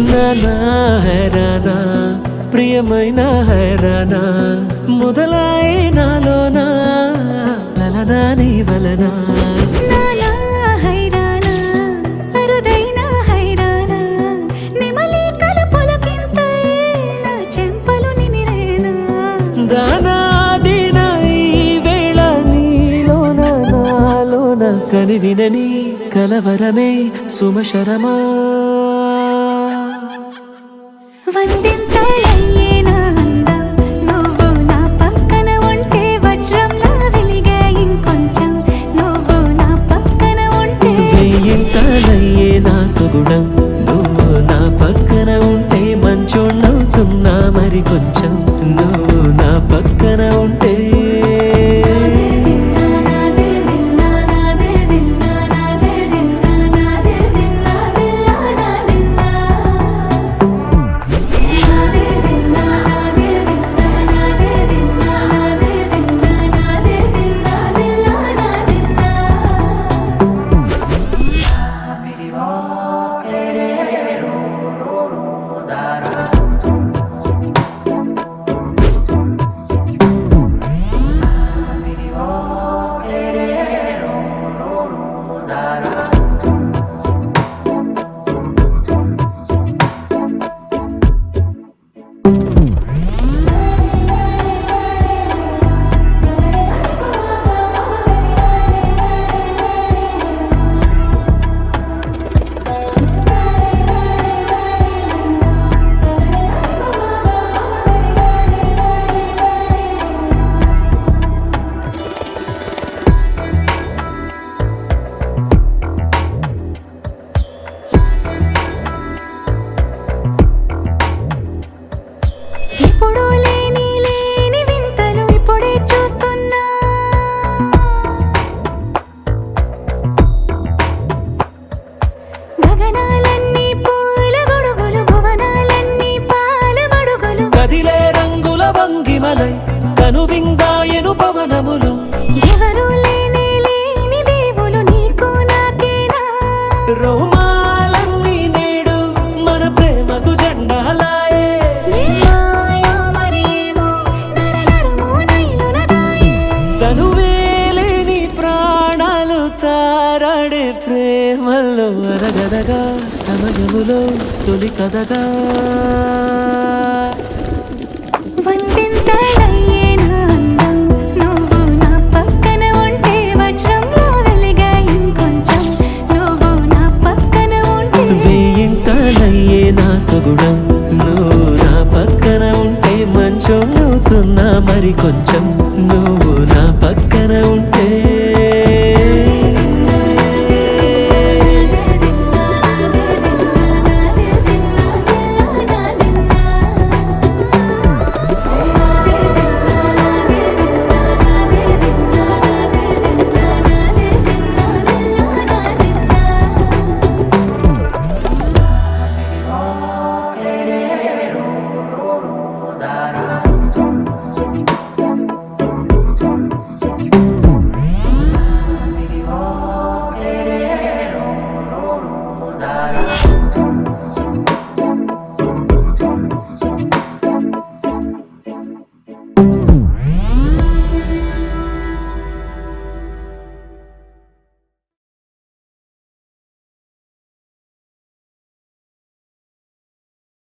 నానా హైరానా ప్రియమైన హైరానా మొదలాయి నాలోనా లలనా నీ వలనా కనివినని కలవరమే సుమశరమా వందింతలయ్యేనా అందం నువ్వు నా పక్కన ఉంటే వజ్రంలా వెలిగే ఇంకొంచెం నువ్వు నా పక్కన ఉంటే వెయ్యింతలయ్యేనా సుగుణం నువ్వు నా పక్కన ఉంటే మంచోణ్ణవుతున్నా మరి కొంచెం నువ్వు నా పక్కన ఉంటే కనువిందాయను పవనములు ఎవరు లేని లేని దేవులు నీకు నాకేనా రోమాలన్నీ నేడు మన ప్రేమకు జెండాలాయే తనువేలేని ప్రాణాలు తారాడే ప్రేమల్లో అరగదగా సమయములో తొలి కదగా వందింతలయ్యేనా అందం నువ్వు నా పక్కన ఉంటే వజ్రంలా వెలిగే ఇంకొంచెం నువ్వు నా పక్కన ఉంటే వెయ్యింతలయ్యేనా సుగుణం నువ్వు నా పక్కన ఉంటే మంచోణ్ణవుతున్నా మరి కొంచెం నువ్వు నా